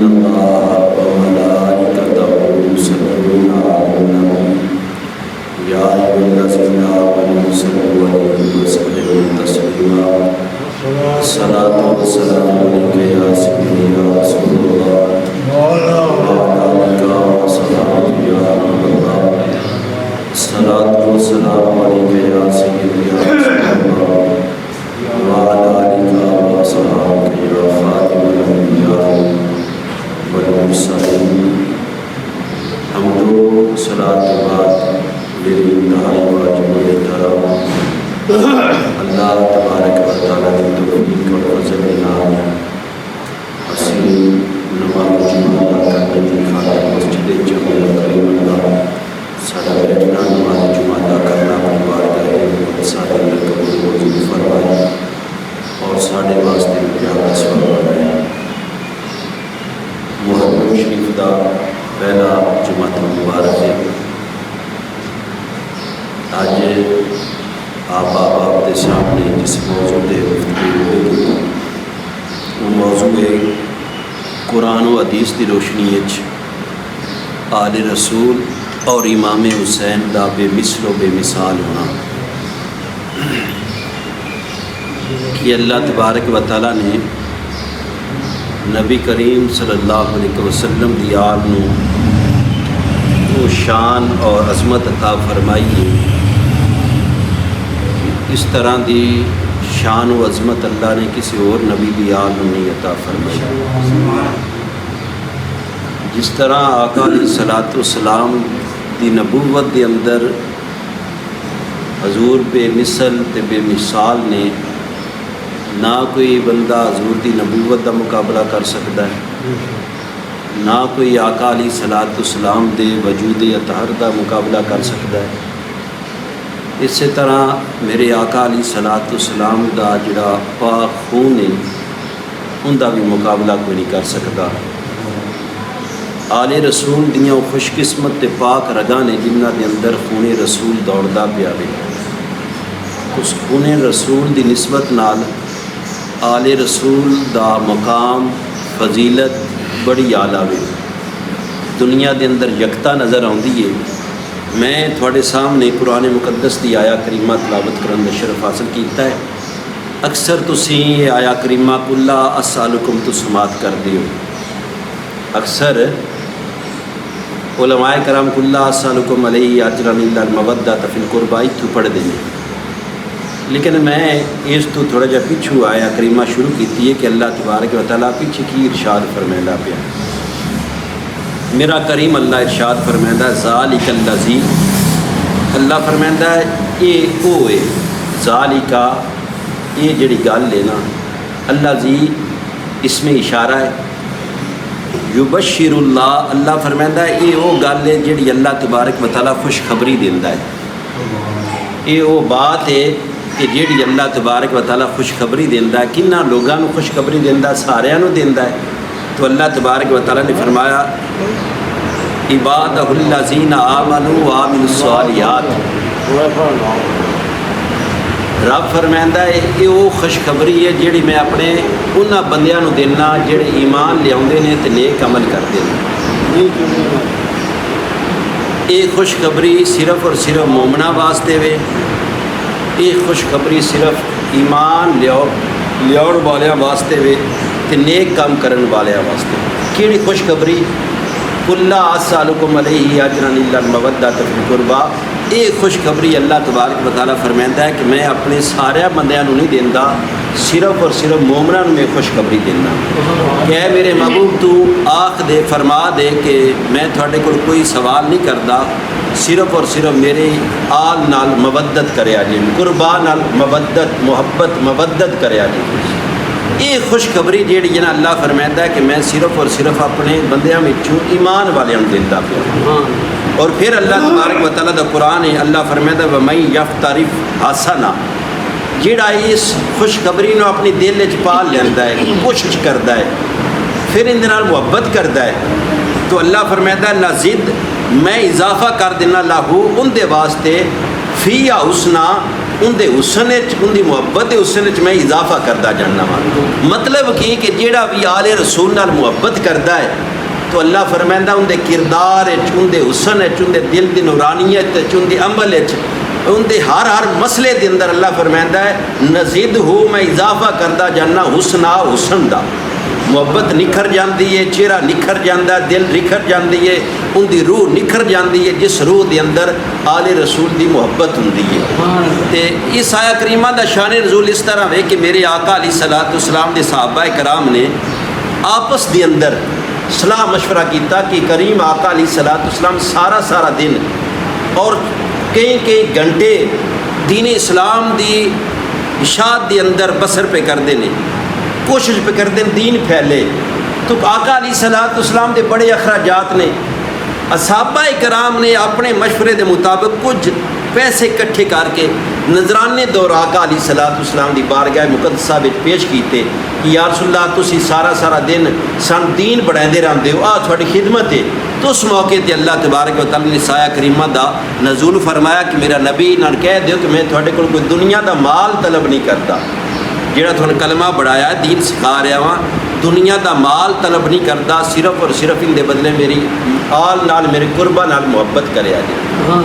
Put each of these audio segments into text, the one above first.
اللہ وملائکتہ یصلون علی النبی یا ایھا الذین آمنوا صلوا علیہ وسلموا تسلیما الصلاۃ والسلام علیک یا سیدی یا رسول اللہ وعلی آلک وصحبہ یا حبیب اللہ الصلاۃ والسلام علیک یا سیدی یا رسول اللہ وعلی آلک وصحبہ یا خاتم الانبیاء والمرسلین۔ حمد و صلاۃ کے بعد میری انتہائی واجب الاحترام اللہ تبارک و تعالیٰ کی توفیق اور فضل نام حسین نماز جمعہ ادا کرنے کی خاطر مسجد جامعہ کریم اللہ سارا بیٹھنا نماز جمعہ ادا کرنا اپنی بارگاہ سارے اللہ قبول موجود فرمائے اور سارے واسطے پیارا سوال ہے۔ محرم شریف کا پہلا جمعہ مبارک ہے۔ آج آپ کے سامنے جس موضوع پہ گفتگو ہوگی وہ موضوع ہے قرآن و حدیث کی روشنی آل رسول اور امام حسین دا بے مثل و بے مثال ہونا کہ اللہ تبارک و تعالیٰ نے نبی کریم صلی اللہ علیہ وسلم دی آل نو وہ شان اور عظمت عطا فرمائی ہے۔ اس طرح دی شان و عظمت اللہ نے کسی اور نبی دی آل نو نہیں عطا فرمائی۔ جس طرح آقا علیہ الصلوۃ والسلام دی نبوت دے اندر حضور بے مثل تے بے مثال نے نہ کوئی بندہ حضور دی نبوت دا مقابلہ کر سکتا ہے، نہ کوئی آقا علیہ الصلوۃ والسلام دے وجود اطہر دا مقابلہ کر سکتا ہے۔ اسی طرح میرے آقا علیہ الصلوۃ والسلام دا جڑا پاک خون ہے ان دا بھی مقابلہ کوئی نہیں کر سکتا۔ آل رسول دیاں خوش قسمت تے پاک رگاں نے جنہاں دے اندر خون رسول دوڑدا پیا وے، اس خون رسول دی نسبت نال آل رسول دا مقام فضیلت بڑی اعلیٰ وے، دنیا دے اندر یکتا نظر آندی ہے۔ میں تھوڑے سامنے قرآن مقدس دی آیا کریمہ تلاوت کرن دا شرف حاصل کیتا ہے۔ اکثر تسی یہ آیا کریمہ کلا اسالکم تو سماعت کر دیو، اکثر علماء کرام کلا اسالکم علیہ اجرا الا المودۃ فی القربہ تو پڑھ دیں، لیکن میں اس تو تھوڑا جا پیچھو آیا کریمہ شروع کیتی ہے کہ اللہ تبارک و تعالیٰ پیچھے کی ارشاد فرمائندا پیا۔ میرا کریم اللہ ارشاد فرمائندا ہے ذالک الذی، اللہ فرمائندا ہے یہ او ہے، ذالک یہ جڑی گل ہے نا، الذی اس میں اشارہ ہے، یبشر اللہ، اللہ فرمائندا ہے یہ وہ گل ہے جڑی اللہ تبارک و تعالیٰ خوشخبری دیندا ہے۔ یہ وہ بات ہے کہ جیڑی اللہ تبارک و تعالیٰ خوشخبری دیندا ہے، کنہ لوگاں نو خوشخبری دیندا، ساریاں نو دیندا ہے۔ تو اللہ تبارک و تعالیٰ نے فرمایا عبادہ الذین آمنوا وعملوا الصالحات، رب فرمائندا ہے یہ وہ خوشخبری ہے جیڑی میں اپنے انہاں بندیاں نو دینا جڑے ایمان لیاوندے نے تے نیک عمل کردے نے۔ یہ خوشخبری صرف اور صرف مومناں واسطے وے، یہ خوشخبری صرف ایمان لیاؤ والیاں واسطے وے تے نیک کام کرن والیاں واسطے۔ کیڑی خوشخبری؟ کلا اسالکم علیہ اجرا الا المودۃ فی القربہ، یہ خوشخبری اللہ تبارک و تعالیٰ فرمائندا ہے کہ میں اپنے سارے بندیاں نو نہیں دیندا، صرف اور صرف مومناں نو میں خوشخبری دینا کہ اے میرے محبوب تو آخ دے، فرما دے کہ میں تھوڑے کول کوئی سوال نہیں کردا، صرف اور صرف میرے آل نال مودت کریا جی، قربا نال مودت، محبت مودت کریا جی۔ یہ خوشخبری جیڑی ہے نا، اللہ فرمائندا ہے کہ میں صرف اور صرف اپنے بندیاں وچوں ایمان والیاں نو دیندا پیا۔ اور پھر اللہ تبارک و تعالیٰ دا قرآن ہے، اللہ فرمائندا ہے وَمَن یفترف حسنا، جیڑا اس خوشخبری نو اپنی دل وچ پال لیندا ہے، کوشش کردا ہے، پھر ان دے نال محبت کردا ہے، تو اللہ فرمائندا ہے لازد، میں اضافہ کر دینا لاہو ان دے واسطے فی حسنا، ان دے حسن ان دی محبت دے حسن میں اضافہ کرتا جاننا وا. مطلب کہ جیڑا بھی آل رسول نال محبت کرتا ہے تو اللہ فرمائندہ ان دے کردار ان دے حسن ان دے دل دی نورانیت ان دے عمل ان دے ہر مسئلے دے اندر اللہ فرمائندہ ہے نزید ہو میں اضافہ کرتا جاننا حسنا حسن دا. محبت نکھر جاندی ہے, چہرہ نکھر جاندا ہے, دل نکھر جاندی ہے, ان دی روح نکھر جاندی ہے جس روح دے اندر آل رسول دی محبت ہوندی ہے. تے اس آیہ کریمہ دا شان نزول اس طرح ہے کہ میرے آقا علیہ الصلوۃ والسلام دے صحابہ کرام نے آپس دے اندر صلاح مشورہ کیتا کہ کریم آقا علیہ الصلوۃ والسلام سارا دن اور کئی گھنٹے دین اسلام دی اشاعت دے اندر بسر پہ کردے نے, کوشش پہ کرتے ہیں دین پھیلے. تو آقا علیہ الصلوۃ والسلام دے بڑے اخراجات نے. صحابہ کرام نے اپنے مشورے دے مطابق کچھ پیسے اکٹھے کر کے نذرانے دور آقا علیہ الصلوۃ والسلام دی بارگاہ مقدسہ وچ پیش کیتے کہ یا رسول اللہ تسی سارا دن سن دین بڑھاندے رہندے ہو, آ تھوڑی خدمت ہے. تو اس موقع تے اللہ تبارک و تعالی نے اس آیہ کریمہ دا نزول فرمایا کہ میرا نبی نال کہہ دیو کہ میں تھوڑے کول کوئی دنیا دا مال طلب نہیں کرتا, جڑا تھوڑا کلمہ بڑھایا ہے دین سکھا رہا ہاں, دنیا دا مال طلب نہیں کرتا, صرف اور صرف ان دے بدلے میری آل نال میرے قربہ نال محبت کرے جی.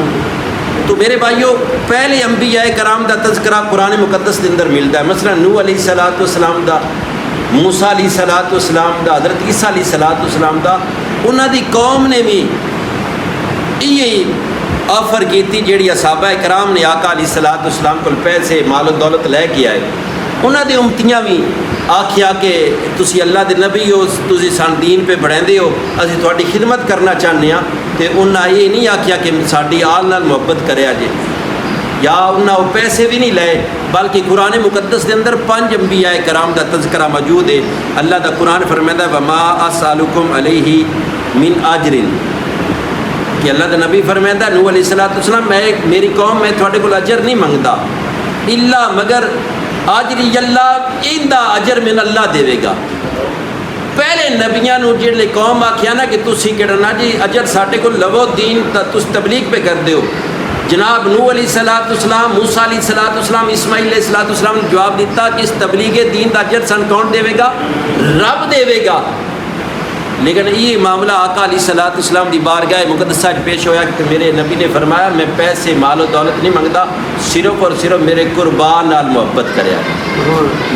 تو میرے بھائیو پہلے انبیاء کرام دا تذکرہ قرآن مقدس دے اندر ملتا ہے. مثلا نوح علیہ الصلوۃ والسلام دا, موسیٰ علیہ الصلوۃ والسلام دا, حضرت عیسیٰ علیہ الصلوۃ والسلام دا. انہاں دی قوم نے بھی یہ آفر کیتی جیڑی صحابہ کرام نے آقا علیہ الصلوۃ والسلام کو پیسے مال و دولت لے کے آئے. انہاں دے امتیاں بھی آکھیا کہ تسی اللہ دے نبی ہو, تسی سان دین پہ بڑھاندے ہو, اسی تہاڈی خدمت کرنا چاہنے ہاں. تے انہاں یہ نہیں آکھیا کہ ساڈی آل نال محبت کریا جے, یا انہاں وہ پیسے بھی نہیں لائے, بلکہ قرآن مقدس دے اندر 5 انبیاء کرام دا تذکرہ موجود ہے. اللہ دا قرآن فرمائدا ہے وما اسالکم علیہ من اجر, کہ اللہ دا نبی فرمائدا نوح علیہ الصلوۃ والسلام میں میری قوم میں تہاڈے کول اجر نہیں منگدا الا مگر اجری اللہ ایندا اجر من اللہ دے گا. پہلے نبیاں نو جڑے قوم آکھیا نا کہ تسی کہڑا جی اجر ساڈے کول لو دین تس تبلیغ پہ کر دیو, جناب نوح علیہ الصلوۃ والسلام, موسیٰ علیہ الصلوۃ والسلام, اسماعیل علیہ الصلوۃ والسلام نے جواب دیتا کہ اس تبلیغ دین دا اجر سن کون دے گا؟ رب دے گا. لیکن یہ معاملہ آقا علیہ الصلوۃ والسلام دی بارگاہ مقدسہ پیش ہویا کہ میرے نبی نے فرمایا میں پیسے مال و دولت نہیں منگتا, صرف اور صرف میرے قربان نال محبت کریا,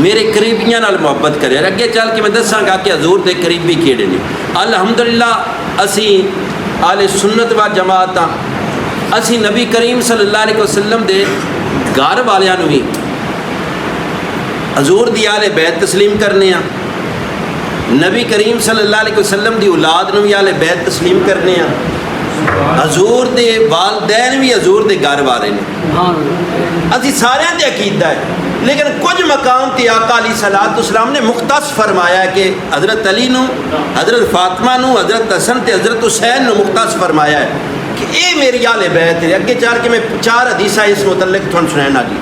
میرے قریبیاں نال محبت کریا. اگے چل کے میں دساں گا کہ حضور دے قریبی کیڑے نے. الحمدللہ اسی اہل سنت و جماعت ہاں, اسی نبی کریم صلی اللہ علیہ وسلم دے گھر والیاں نو بھی حضور دی اہل بیت تسلیم کرنے ہاں, نبی کریم صلی اللہ علیہ وسلم دی اولاد نو بھی اہل بیت تسلیم کرنے ہاں, حضور دے والدین بھی حضور دے گھر والے نے. اسی سارے دے عقیدہ ہے, لیکن کچھ مقام تے آقا علیہ الصلوۃ والسلام نے مختص فرمایا کہ حضرت علی نو, حضرت فاطمہ نو, حضرت حسن تے حضرت حسین نو مختص فرمایا ہے کہ اے میری اہل بیت ہے. اگے چار کے میں 4 حدیثاں اس متعلق تھوڑا سنانا جی.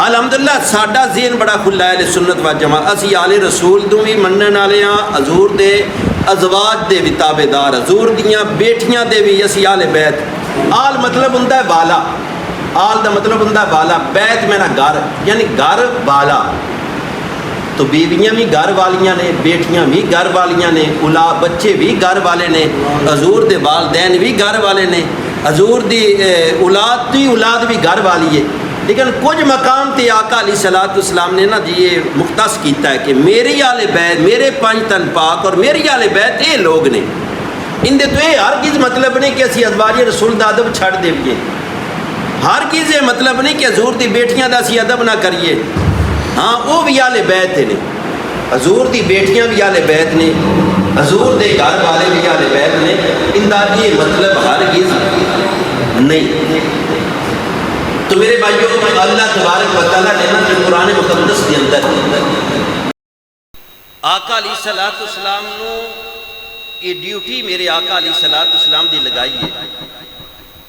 الحمدللہ ساڈا ذہن بڑا کھلا ہے سنت و جماعت, اسی آل رسول تو بھی منن والے ہاں, حضور دے ازواج دے بھی تابع دار, حضور دیاں بیٹیاں دے بھی اسی آل بیت. آل مطلب ہوندا ہے والا, آل دا مطلب ہوندا ہے والا, بیت میں نا گھر یعنی گھر والا. تو بیویاں بھی گھر والیاں نے, بیٹیاں بھی گھر والیاں نے, اولاد بچے بھی گھر والے نے, حضور دے والدین بھی گھر والے نے, حضور دی اولاد بھی گھر والی ہے. لیکن کچھ مقام تے آقا علیہ الصلوۃ والسلام نے نا جی یہ مختص کیتا ہے کہ میری آل بیت, میرے 5 تن پاک اور میری آل بیت یہ لوگ نے. ان دے تو یہ ہرگز مطلب نہیں کہ اسی ازواج رسول دا ادب چھڑ دیئے, ہرگز یہ مطلب نہیں کہ حضور دی بیٹیاں دا اسی ادب نہ کریے. ہاں وہ بھی آل بیت نے, حضور دی بیٹیاں بھی آل بیت نے, حضور دے گھر والے بھی آل بیت نے. ان دا یہ مطلب ہرگز نہیں. تو میرے بھائیوں اللہ تبارک و تعالیٰ نے نا جو قرآن مقدس کے اندر آقا علیہ الصلوۃ والسلام نو یہ ڈیوٹی میرے آقا علیہ الصلوۃ والسلام دی لگائی ہے.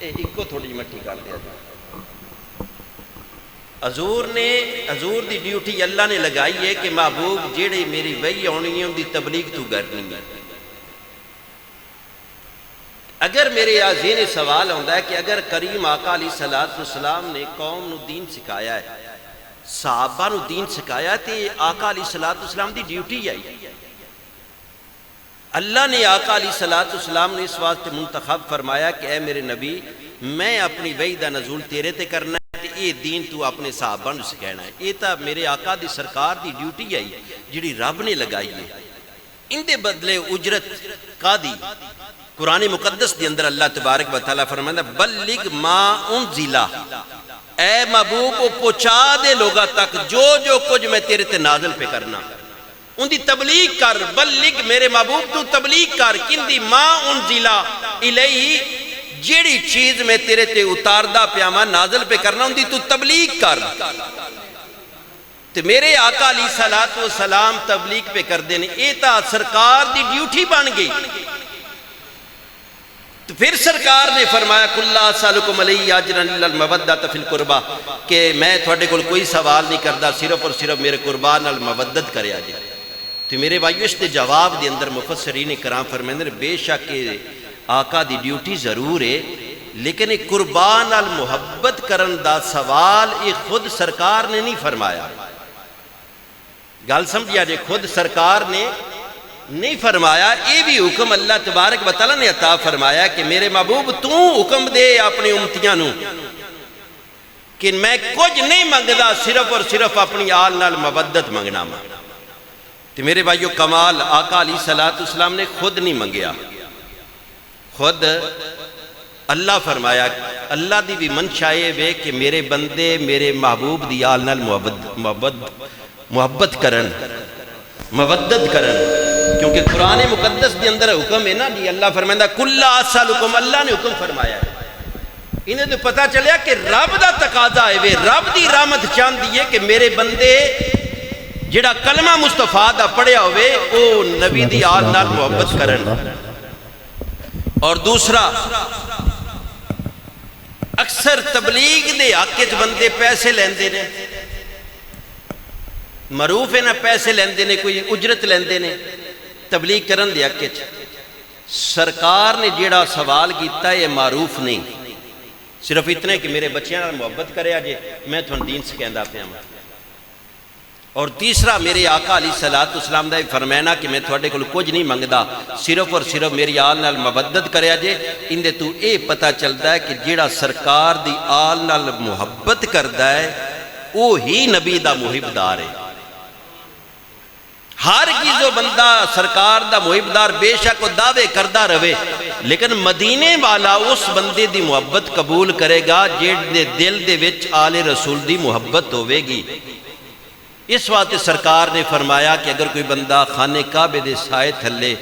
ایک کو تھوڑی مٹی کر دیا جائے. حضور دی ڈیوٹی اللہ نے لگائی ہے کہ محبوب جیڑے میری وحی آنی ہے ان دی تبلیغ تو کرنی ہے. اگر میرے ذہن سوال ہوتا ہے کہ اگر کریم آقا علیہ الصلوۃ والسلام نے قوم نو دین سکھایا ہے، صحابہ نو دین سکھایا، تے آقا علیہ الصلوۃ والسلام دی ڈیوٹی آئی۔ اللہ نے آقا علیہ الصلوۃ والسلام نے اس واسطے منتخب فرمایا کہ اے میرے نبی، میں اپنی وحی دا نزول تیرے تے کرنا ہے تے یہ دین تو اپنے صحابہ نو سکھانا ہے۔ یہ تا میرے آقا دی سرکار دی ڈیوٹی آئی جڑی رب نے لگائی ہے۔ ان دے بدلے اجرت کا دی قرآن مقدس دے اندر اللہ تبارک و تعالیٰ فرمائے بلغ ما انزل، اے محبوب کو پہنچا دے لوگا تک جو جو کچھ میں تیرے تے نازل پہ کرنا، ان دی تبلیغ کر۔ بلغ میرے محبوب تو تبلیغ کر، کن دی ما انزل الیہ، جیڑی چیز میں تیرے تے اتاردہ پیاما نازل پہ کرنا ان دی تو تبلیغ کر۔ تو میرے آقا علیہ الصلوۃ والسلام تبلیغ پہ کر دینے، یہ تا سرکار دی ڈیوٹی بن گئی۔ تو پھر سرکار نے فرمایا قل لا اسألکم علیہ اجرا الا المودۃ فی القربہ، کہ میں تھوڑے کول کوئی سوال نہیں کردا، صرف اور صرف میرے قربان نال مودت کریا جائے۔ تو میرے بھائیو اس دے جواب دے اندر مفسرین کرام فرمائندے بے شک آقا دی ڈیوٹی ضرور ہے، لیکن قربان نال محبت کرن دا سوال یہ خود سرکار نے نہیں فرمایا۔ گل سمجھیا جے، خود سرکار نے نہیں فرمایا، یہ بھی حکم اللہ تبارک و تعالیٰ نے عطا فرمایا کہ میرے محبوب تو حکم دے اپنی امتیاں نو کہ میں کچھ نہیں منگدا، صرف اور صرف اپنی آل نال مودت منگنا ماں۔ تو میرے بھائیو کمال آقا علیہ الصلوۃ والسلام نے خود نہیں منگیا، خود اللہ فرمایا۔ اللہ دی بھی منشا یہ وے کہ میرے بندے میرے محبوب دی آل نال محبت کرن، مودت کرن، کیونکہ قرآن مقدس دی اندر حکم ہے نا جی، اللہ فرمائندہ کل لا اسألکم، اللہ نے حکم فرمایا ہے۔ انہیں تو پتا چلیا کہ رب دا تقاضا ہے، رب دی رحمت چاہندی ہے کہ میرے بندے جڑا کلمہ مصطفیٰ دا پڑھیا ہوئے او نبی دی آل نال محبت کرن۔ اور دوسرا، اکثر تبلیغ دے حق وچ بندے پیسے لیندے نے، معروف ہے نا، پیسے لیندے نے، کوئی اجرت لیندے نے تبلیغ کرن دے حق وچ۔ سرکار نے جیڑا سوال کیتا ہے یہ معروف نہیں، صرف اتنے کہ میرے بچیاں نال محبت کرے آجے، میں تھوڑا دین سکھیندا پیا ہوں۔ اور تیسرا میرے آقا علیہ الصلوۃ والسلام دا فرمانا کہ میں تھوڑے کول کچھ نہیں منگدا، صرف اور صرف میری آل نال مودت کرے آجے۔ ان دے تو اے پتہ چلتا ہے کہ جیڑا سرکار دی آل نال محبت کردا ہے وہ ہی نبی دا محبدار ہے۔ ہر جو بندہ سرکار دا محبدار بے شک وہ دعوے کردہ رہے، لیکن مدینے والا اس بندے دی محبت قبول کرے گا جیڑے دل دے وچ آل رسول دی محبت ہوئے گی۔ اس واسطے سرکار نے فرمایا کہ اگر کوئی بندہ خانہ کعبے دے سائے تھلے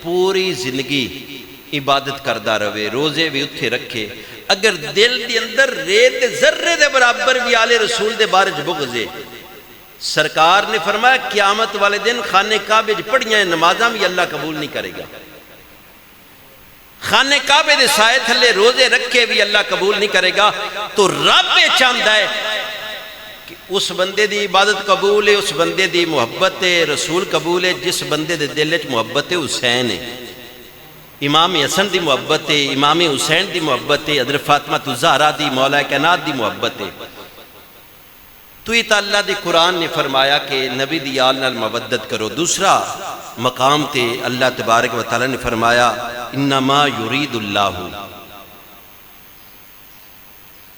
پوری زندگی عبادت کردہ رہے، روزے بھی اتھے رکھے، اگر دل دی اندر ریت ذرے دے برابر بھی آل رسول دے بارے بغضے، سرکار نے فرمایا قیامت والے دن خانہ کعبے پڑھیاں نمازاں بھی اللہ قبول نہیں کرے گا، خانہ کعبے دے سائے تھلے روزے رکھے بھی اللہ قبول نہیں کرے گا۔ تو رب چاہتا ہے کہ اس بندے دی عبادت قبول ہے، اس بندے دی محبت رسول قبول ہے جس بندے دے دل وچ محبت حسین ہے، امام حسن دی محبت ہے، امام حسین دی محبت ہے، حضرت فاطمہ الزہرا دی، مولا کائنات دی محبت ہے۔ تو یہ اللہ دی قرآن نے فرمایا کہ نبی دی آل نال مودت کرو۔ دوسرا مقام تے اللہ تبارک و تعالی نے فرمایا انما یرید اللہ،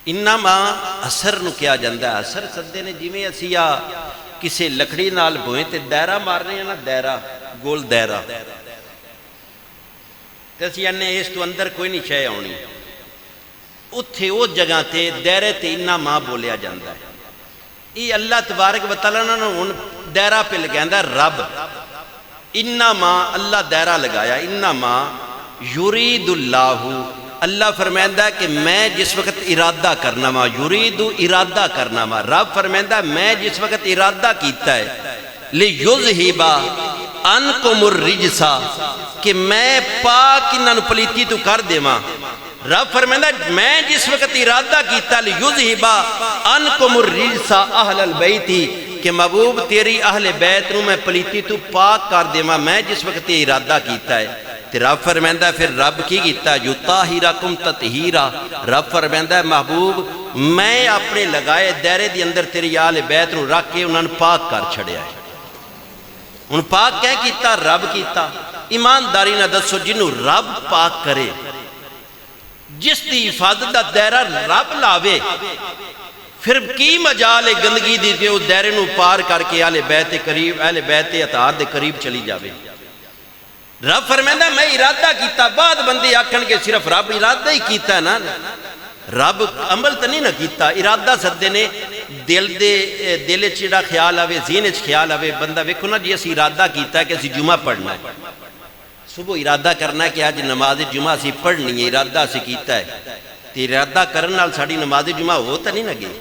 انما اثر نو کیا جاندہ ہے، اثر سدے نے جی میں اسی کسے لکڑی نال بوئیں تے دائرہ مار رہے ہیں نا، دائرہ گول دائرہ، تے اسی انہیں اس تو اندر کوئی نہیں شے آنی، اتھے وہ جگہ تے دائرے تے انما بولیا جاندہ ہے۔ یہ اللہ تبارک و تعالیٰ نے دائرہ پہ لگاندہ رب، انما اللہ دائرہ لگایا، انما یرید اللہ، اللہ فرمائندہ ہے کہ میں جس وقت ارادہ کرنا ماں، یرید ارادہ کرنا ماں، رب فرمائندہ ہے میں جس وقت ارادہ کیتا ہے لِيُذْهِبَ عَنْكُمُ الرِّجْسَ، کہ میں پاک انہوں پلیتی تو کر دے ماں، رب فرمائندہ میں جس وقت ارادہ کیتا لِيُذْهِبَ عَنْكُمُ الرِّجْسَ أَهْلَ الْبَيْتِ، کہ محبوب تیری اہل بیت نو میں پلیتی تو پاک کر دے ماں، میں جس وقت یہ ارادہ کیتا ہے تے رب فرمائندہ ہے پھر رب کی کیتا ہے یطہرکم تطہیرا، رب فرمائندہ ہے محبوب میں اپنے لگائے دائرے دی اندر تیری آل بیت نو رکھ کے انہوں نے پاک کر چھڑیا ہے۔ ان پاک کیا کیتا؟ رب کیتا۔ ایمانداری نہ دسو جنہوں رب پاک کرے، جس دی حفاظت دا دائرہ رب لاوے، پھر کی مجال ہے گندگی دی تے اس دائرے نو پار کر کے اہل بیت قریب، اہل بیت اطہار دے قریب چلی جاوے۔ رب فرمائندہ میں ارادہ کیتا، بعد بندے آکھن کے صرف رب ارادہ ہی کیتا ہے نا، رب عمل تو نہیں نہ کیتا، ارادہ سدے نے دل چڑا خیال آوے، ذہن چ خیال آوے، بندہ ویکھو نا جی اسی ارادہ کیتا ہے کہ اسی جمعہ پڑھنا ہے، صبح ارادہ کرنا ہے کہ آج نماز جمعہ اسی پڑھنی ہے، ارادہ اسی کیتا ہے، تے ارادہ کرن نال ساڈی نماز جمعہ ہو تا نہیں لگے۔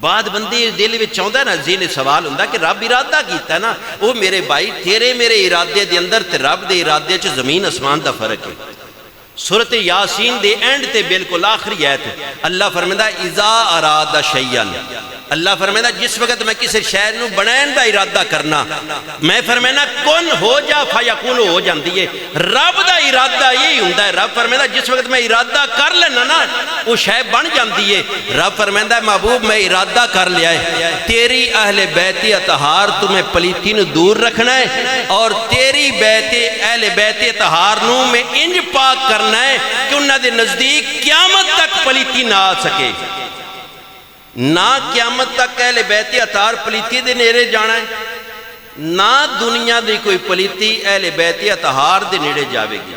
بعد بندے دل وچ چاہندا نا، ذہن سوال ہوندا کہ رب ارادہ کیتا ہے نا، وہ میرے بھائی تیرے میرے ارادے دے اندر تے رب دے ارادے چ زمین اسمان دا فرق ہے۔ سورۃ یاسین دے اینڈ تے بالکل آخری آیت اللہ فرمائندا اذا اراد شیئا، اللہ فرمائندا جس وقت میں کسی شے نو بنائن دا ارادہ کرنا، میں فرمائنا کن ہو جا فیکون ہو جاندی ہے۔ رب دا ارادہ یہی ہوندا ہے، رب فرمائندا جس وقت میں ارادہ کر لینا نا وہ شے بن جاندی ہے۔ رب فرمائندا محبوب میں ارادہ کر لیا ہے، تیری اہل بیت اطہار تمہیں پلیتی نو دور رکھنا ہے، اور تیری بیت اہل بیت اطہار نو میں انج پاک کرنا ہے کہ انہاں دے نزدیک قیامت تک پلیتی نہ آ سکے، نہ قیامت تک اہل بیت اطہار پلیتی دے نیڑے جانا ہے، نہ دنیا دی کوئی پلیتی اہل بیت اطہار دے نیڑے جاوے گی۔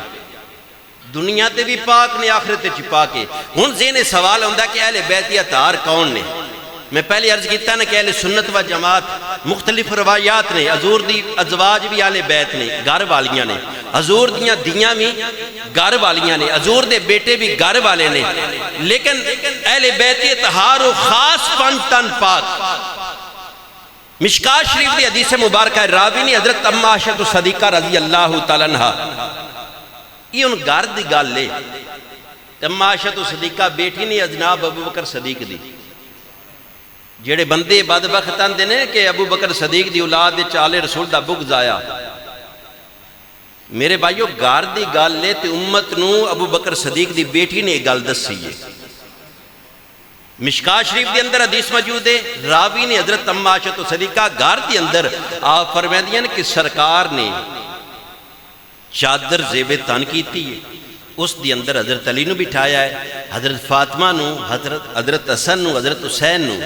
دنیا تے بھی پاک نے، آخرت چ پاک ہے۔ ہن ذہن سوال ہوندا کہ اہل بیت اطہار کون نے؟ میں پہلے عرض کیتا نا کہ اہل سنت و جماعت مختلف روایات نے، حضور دی ازواج بھی اہل بیت نے، گھر والیاں نے، حضور دیاں دیاں بھی گھر والیاں نے، حضور دے بیٹے بھی گھر والے نے، لیکن اہل بیت اطہار و خاص تن پاک۔ مشکات شریف دی حدیث مبارکہ راوی نے حضرت ام عائشہ صدیقہ رضی اللہ تعالیٰ عنہا، یہ ان گھر دی گل لے، ام عائشہ صدیقہ بیٹی نہیں جناب ابو بکر صدیق دی، جڑے بندے بدبخت آندے نے کہ ابو بکر صدیق دی اولاد وچ آل رسول دا بغض آیا، میرے بھائیو گھر دی گل لے تے امت نو ابو بکر صدیق دی بیٹی نے گل دسی ہے۔ مشکات شریف دے اندر حدیث موجود ہے، راوی نے حضرت ام عائشہ صدیقہ گھر دے اندر آپ فرمائندیاں کہ سرکار نے چادر زیب تن کیتی ہے، اس دی اندر حضرت علی نو بٹھایا ہے، حضرت فاطمہ نو، حضرت حسن نو، حضرت حسین نو،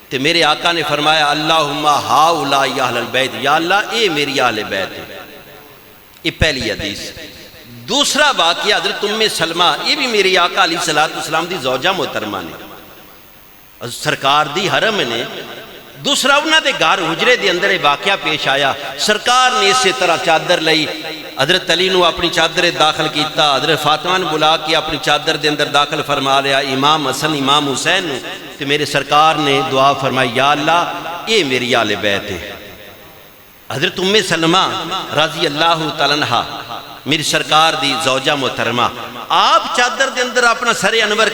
تے میرے آقا نے فرمایا اللہم ہاؤلائی اہل البیت، یا اللہ اے میری اہل بیت ہے۔ یہ پہلی حدیث۔ دوسرا واقعہ حضرت ام سلمہ، یہ بھی میری آقا علیہ السلام دی زوجہ محترمہ نے، سرکار دی حرم نے۔ دوسرا انہاں دے گھر حجرے دے اندر واقعہ پیش آیا، سرکار نے اسی طرح چادر لئی، حضرت علی نو اپنی چادر داخل کیتا، حضرت فاطمہ نے بلا کے اپنی چادر دے اندر داخل فرما لیا، امام حسن امام حسین نو، تے میرے سرکار نے دعا فرمائی یا اللہ اے میری آل بیت ہے۔ حضرت ام سلمہ رضی اللہ تعالیٰ عنہا میری سرکار دی زوجہ محترمہ، آپ چادر دے اندر اپنا سر انور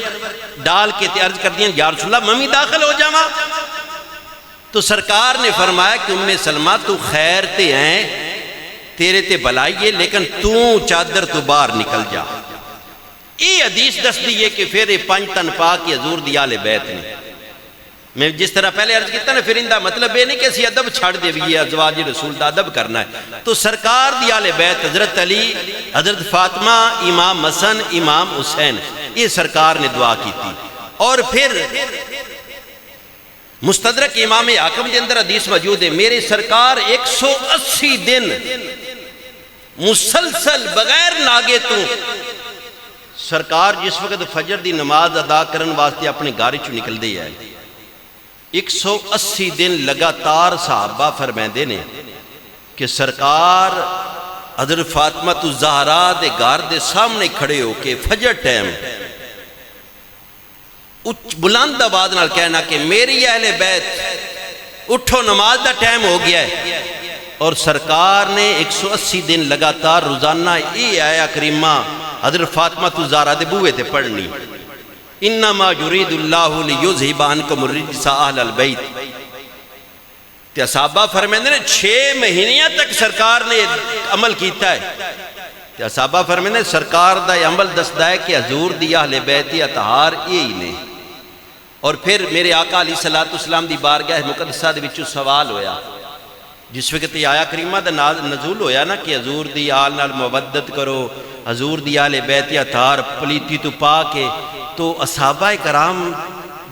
ڈال کے تے عرض کر دیا یا رسول اللہ ممی داخل ہو جاواں، تو سرکار نے فرمایا کہ ام سلمہ تو خیر تے ہیں، تیرے تے بلائی ہے، لیکن تو چادر تو باہر نکل جا۔ یہ حدیث دس دیئے کہ پھر یہ پنج تن پاک حضور دی آل بیت نے۔ میں جس طرح پہلے عرض کیتا نا، پھر اندہ مطلب یہ نہیں کہ اسی ادب چھڑ دے بھی ازواج رسول دا ادب کرنا ہے، تو سرکار دی آل بیت حضرت علی، حضرت فاطمہ، امام حسن، امام حسین، یہ سرکار نے دعا کی تھی۔ اور پھر مستدرک امام حاکم کے اندر حدیث موجود ہے، میرے سرکار 180 دن مسلسل بغیر ناگے تو، سرکار جس وقت فجر دی نماز ادا کرن واسطے اپنے گھر چوں نکل دے آئے، 180 دن لگاتار صحابہ فرمائندے نے کہ سرکار حضرت فاطمہ الزہرا دے گھر دے سامنے کھڑے ہو کے فجر ٹائم بلند آواز نال کہنا کہ میری اہل بیت اٹھو نماز دا ٹائم ہو گیا ہے، اور سرکار نے 180 دن لگاتار روزانہ یہ آیا کریمہ حضرت فاطمہ الزہرا دے بوئے تے پڑھنی، انما یرید اللہ لیذھب عنکم الرجس اہل البیت۔ تے صحابہ فرمائندے نے 6 مہینیاں تک سرکار نے عمل کیتا ہے، تے صحابہ فرمانے سرکار دا عمل دسدا ہے کہ حضور دی اہل بیت اطہار یہی نے۔ اور پھر میرے آقا علیہ الصلوۃ والسلام دی بارگاہ مقدسہ دے وچوں سوال ہویا جس وقت یہ آیا کریمہ دا نزول ہویا نا کہ حضور دی آل نال مودت کرو، حضور دی اہل بیت اطہار پلیتی تو پا کے، تو صحابہ کرام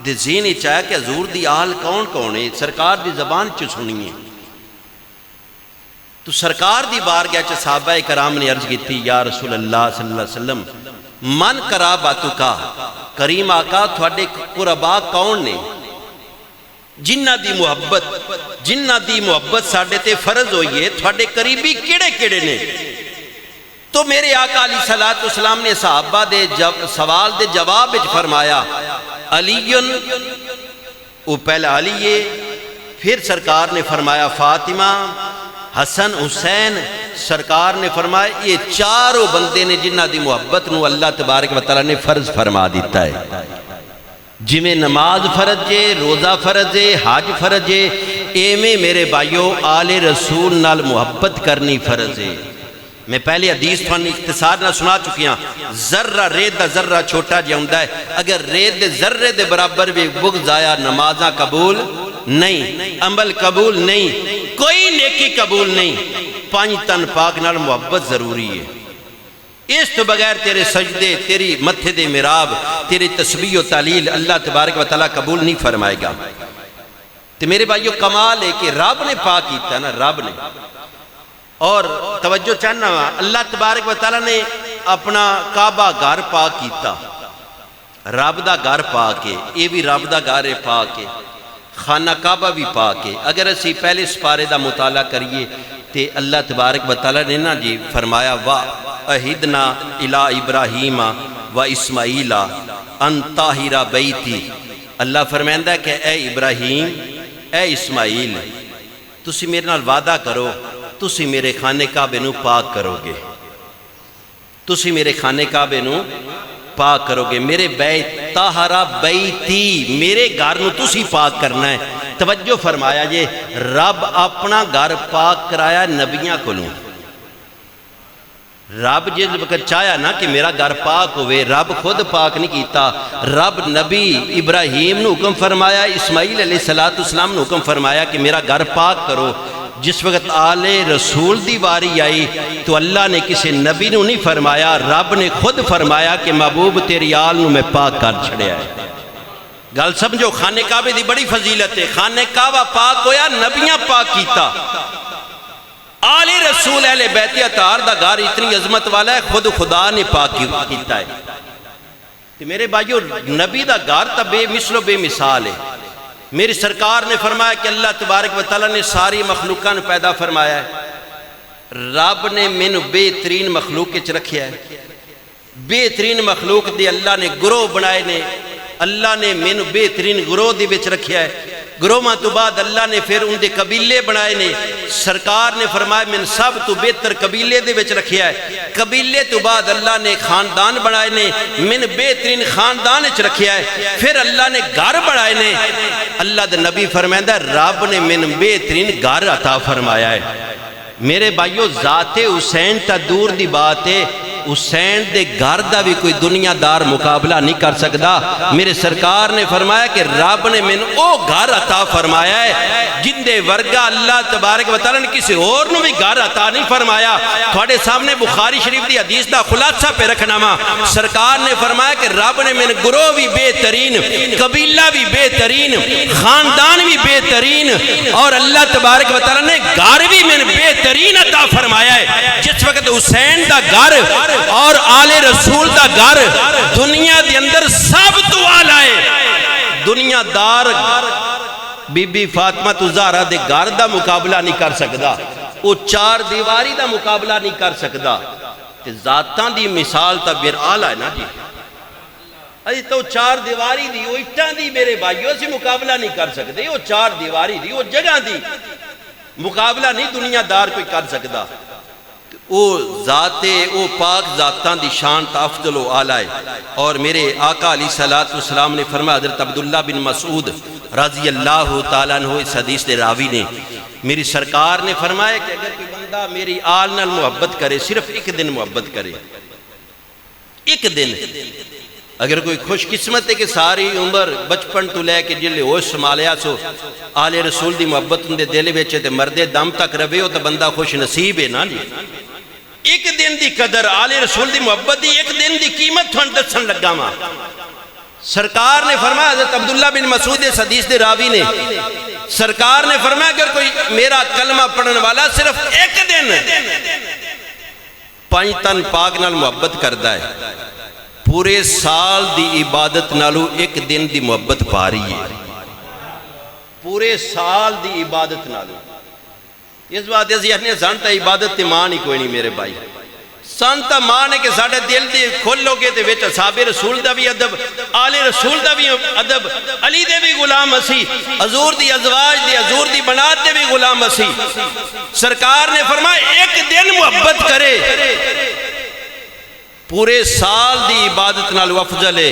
دے ذہن وچ آیا کہ حضور دی آل کون کون ہے، سرکار دی زبان چ سنیے۔ تو سرکار دی بارگاہ چ صحابہ کرام نے عرض کیتی یا رسول اللہ صلی اللہ علیہ وسلم من قراباتک، کریم آقا تھوڑے قربا کون نے جنہ دی محبت ساڈے تے فرض ہوئی ہے، تھوڑے قریبی کیڑے کیڑے نے؟ تو میرے آقا علیہ الصلوۃ والسلام نے صحابہ دے سوال دے جواب وچ فرمایا علی، وہ پہلا علی ہے، پھر سرکار نے فرمایا فاطمہ، حسن، حسین، سرکار نے فرمایا یہ چاروں بندے نے جنہ دی محبت نو اللہ تبارک و تعالیٰ نے فرض فرما دیتا ہے۔ جویں نماز فرض ہے، روزہ فرض ہے، حج فرض ہے، ایویں میرے بھائیو آل رسول نال محبت کرنی فرض ہے۔ میں پہلے حدیث تھانوں اختصار نہ سنا چکیاں، ذرہ ریت دا ذرہ چھوٹا جہا ہوندا ہے، اگر ریت دے ذرے دے برابر بھی بغض آیا نمازاں قبول نہیں، عمل قبول نہیں، کوئی نیکی قبول نہیں۔ پانچ تن پاک نال محبت ضروری ہے، اس تو بغیر تیرے سجدے، تیری متھے دے مراب، تیری تسبیح و تعلیل اللہ تبارک و تعالیٰ قبول نہیں فرمائے گا۔ تو میرے بھائیو کمال ہے کہ رب نے پاک کیتا نا، رب نے، اور توجہ چاہنا اللہ تبارک و تعالیٰ نے اپنا کعبہ گھر پاک کیتا، رب دا گھر پاک ہے، یہ بھی رب دا گھر پاک ہے، خانہ کعبہ بھی پاک ہے۔ اگر اسی پہلے سپارے دا مطالعہ کریے تے اللہ تبارک و تعالیٰ نے نا جی فرمایا وَأَحِدْنَا إِلَىٰ إِبْرَاهِيمَ وَإِسْمَعِيلَ أَن طَاهِرَ بَيْتِي، اللہ فرمائندہ ہے کہ اے ابراہیم، اے اسماعیل، تسی میرے نال وعدہ کرو، تسی میرے خانے کعبے نو پاک کرو گے، تسی میرے خانے کعبے نو پاک کرو گے، میرے بیت طاہرہ بیتی، میرے گھر نو تسی پاک کرنا ہے۔ توجہ فرمایا جے رب اپنا گھر پاک کرایا نبیاں کو لوں، رب جس وقت چاہیا نا کہ میرا گھر پاک ہوئے، رب خود پاک نہیں کیتا، رب نبی ابراہیم نے حکم فرمایا، اسماعیل علیہ السلام نے حکم فرمایا کہ میرا گھر پاک کرو۔ جس وقت آل رسول دی واری آئی تو اللہ نے کسی نبی نو نہیں فرمایا، رب نے خود فرمایا کہ محبوب تیری آل نو میں پاک کر چھڑیا ہے۔ گل سمجھو، خانے کعبے دی بڑی فضیلت ہے، خانے کعبہ پاک ہویا، نبیاں پاک کیتا، آل رسول اہل بیت اطہار دا گھر اتنی عظمت والا ہے، خود خدا نے پاک کیتا ہے۔ کہ میرے بھائیو نبی دا گھر تا بے مثل و بے مثال ہے۔ میری سرکار نے فرمایا کہ اللہ تبارک و تعالیٰ نے ساری مخلوقاں پیدا فرمایا ہے، رب نے مینوں بہترین مخلوق کے رکھیا ہے، بہترین مخلوق دے اللہ نے گروہ بنائے نے، اللہ نے مینوں بہترین گروہ دے وچ رکھیا ہے، گروہاں تو بعد اللہ نے پھر ان دے قبیلے بنائے نے، سرکار نے فرمایا من سب تو بہتر قبیلے دے وچ رکھیا ہے، قبیلے تو بعد اللہ نے خاندان بنائے نے، من بہترین خاندان وچ رکھیا ہے، پھر اللہ نے گھر بنائے نے، اللہ دے نبی فرمائندہ رب نے من بہترین گھر عطا فرمایا ہے۔ میرے بھائیو ذات حسین تا دور دی بات ہے، حسین دے گھر دا بھی کوئی دنیا دار مقابلہ نہیں کر سکتا۔ میرے سرکار نے فرمایا کہ رب نے میں او گھر عطا فرمایا ہے جن دے ورگا اللہ تبارک و تعالیٰ نے کسی اور نو بھی گھر عطا نہیں فرمایا۔ تھوڑے سامنے بخاری شریف دی حدیث دا خلاصہ پہ رکھنا ماں، سرکار نے فرمایا کہ رب نے میں گروہ بھی بہترین، قبیلہ بھی بہترین، خاندان بھی بہترین، اور اللہ تبارک و تعالیٰ نے گھر بھی میں بہترین عطا فرمایا ہے۔ جس وقت حسین دا گھر اور آل رسول دا گھر دنیا دے اندر سب تو آلائے، دنیا دار بی بی فاطمہ زہرا دے گھر دا مقابلہ نہیں کر سکتا، وہ چار دیواری دا مقابلہ نہیں کر سکتا۔ ذاتاں دی مثال تا بیر آلہ ہے نا جی، اجی تو چار دیواری دی وہ اٹھاں دی میرے بھائیوں سے مقابلہ نہیں کر سکتے، وہ چار دیواری دی وہ جگہ دی مقابلہ نہیں دنیا دار کوئی کر سکتا۔ او ذات او پاک ذاتاں دی شان تا افضل و اعلیٰ ہے۔ اور میرے آقا علیہ السلام نے فرمایا، حضرت عبداللہ بن مسعود رضی اللہ تعالیٰ عنہ اس حدیث دے راوی نے، میری سرکار نے فرمایا کہ اگر کوئی بندہ بندہ میری آل نال محبت کرے، صرف ایک دن محبت کرے، ایک دن، اگر کوئی خوش قسمت ہے کہ ساری عمر بچپن تو لے کے جلے ہوش سنبھالیا سو آل رسول دی محبت اندے دل وچ تے مردے دم تک رہے ہو تو بندہ خوش نصیب ہے نا جی۔ ایک دن دی قدر آل رسول دی محبت دی، ایک دن دی قیمت تھوڑا دسن لگا ماں۔ سرکار نے فرمایا، حضرت عبداللہ بن مسعود اس حدیث دے راوی نے، سرکار نے فرمایا اگر کوئی میرا کلمہ پڑھن والا صرف ایک دن 5 تن پاک نال محبت کردہ ہے، پورے سال دی عبادت نالو ایک دن دی محبت پا رہی ہے، پورے سال دی عبادت نالو۔ اس بات ہے کہ سانتا عبادت تے مان ہی کوئی نہیں میرے بھائی، سانتا مان ہے کہ ساڑھے دل دی کھولو گے تے ویچ اصحاب رسول دا بھی ادب، آل رسول دا بھی ادب، علی دے بھی غلام اسی، حضور دی ازواج دی، حضور دی بنات دے بھی غلام اسی۔ سرکار نے فرمایا ایک دن محبت کرے پورے سال دی عبادت نال افضل ہے،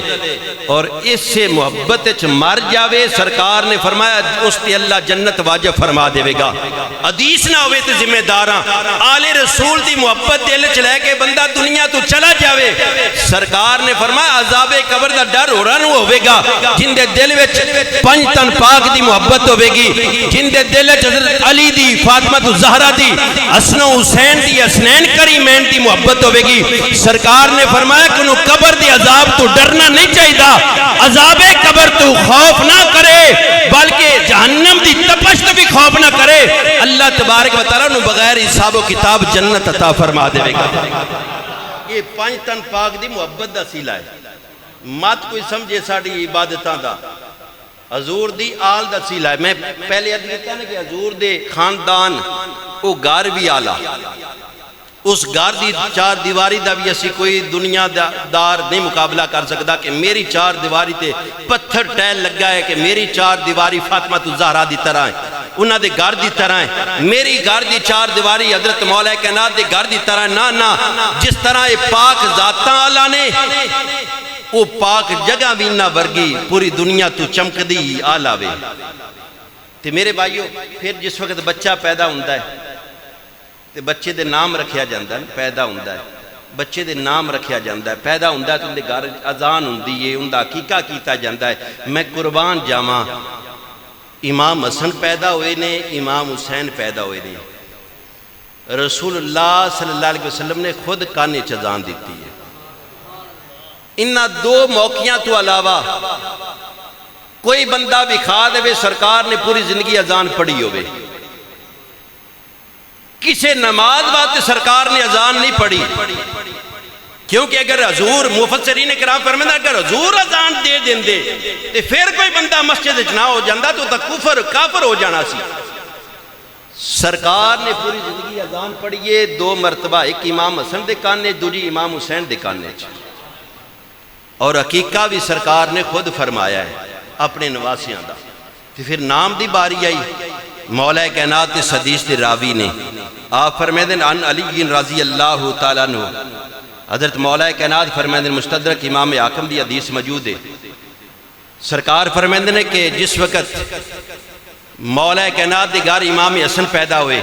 اور اس سے محبت مر جاوے سرکار نے فرمایا اس تے اللہ جنت واجب فرما دے گا۔ حدیث نہ ہوئے تو ذمہ داراں آل رسول دی محبت دل چ لے کے بندہ دنیا تو چلا جاوے، سرکار نے فرمایا عذاب قبر دا ڈر ہو رہا نو ہوئے گا جن دے دل وچ 5 تن پاک دی محبت ہوئے گی، جن دے دل وچ حضرت علی دی، فاطمہ الزہرا دی، حسن و حسین دی، حسنین کریمین دی محبت ہوئے گی۔ سرکار نے فرمایا کہ انہوں قبر دی عذاب تو ڈرنا نہیں چاہیے دا، عذاب قبر تو خوف نہ کرے بلکہ جہنم دی تپش تو بھی خوف نہ کرے، اللہ تبارک و تعالیٰ انہوں بغیر حساب و کتاب جنت عطا فرما دے گا۔ یہ 5 تن پاک دی محبت دا سیلہ ہے، مات کوئی سمجھے ساڑھی عبادتاں دا، حضور دی آل دا سیلہ ہے۔ میں پہلے ادھیتا نا کہ حضور دے خاندان وہ گار بھی آلہ، اس گھر دی 4 دیواری دا بھی اسی کوئی دنیا دار نہیں مقابلہ کر سکتا کہ میری 4 دیواری تے پتھر ٹیل لگا ہے کہ میری 4 دیواری فاطمہ الزہرا دی طرح ہے، انہاں دے گھر دی طرح ہے، میری گھر دی 4 دیواری حضرت مولا کائنات دے گھر دی طرح ہے، نہ جس طرح یہ پاک ذاتاں اللہ نے وہ پاک جگہ بھی نہ ورگی پوری دنیا تو چمک دی آلہ وے۔ تے میرے بھائیو پھر جس وقت بچہ پیدا ہوندہ ہے تے بچے دے نام رکھیا جاندہ ہے، پیدا ہوندہ ہے بچے دے نام رکھیا جاندہ ہے، پیدا ہوندہ ہے تو اندے گھر اذان ہوندی ہے، اندہ عقیقہ کیتا جاندہ ہے۔ میں قربان جاواں امام حسن پیدا ہوئے نے، امام حسین پیدا ہوئے نے، رسول اللہ صلی اللہ علیہ وسلم نے خود کانے اذان دیتی ہے۔ انہاں 2 موقعیاں تو علاوہ کوئی بندہ بکھا دے سرکار نے پوری زندگی اذان پڑھی ہوئے، کسے نماز بات سرکار نے اذان نہیں پڑھی، کیونکہ اگر حضور مفسرین کرام فرمائیں اگر حضور اذان دے دیں دے تو پھر کوئی بندہ مسجد نہ ہو جاندہ تو کفر کافر ہو جانا سی۔ سرکار نے پوری زندگی اذان پڑھیے 2 مرتبہ، ایک امام حسن دے کانے، دوسری امام حسین دے کانے، اور عقیقہ بھی سرکار نے خود فرمایا ہے اپنے نواسیاں دا۔ پھر نام دی باری آئی، مولا کائنات اس حدیث دے راوی نے آپ فرمیدن عن علی رضی اللہ تعالیٰ عنہ، حضرت مولا کائنات فرمیدن مستدرک امام حاکم دی حدیث موجود ہے، سرکار فرمیدن ہے کہ جس وقت مولا کائنات دے گھر امام حسن پیدا ہوئے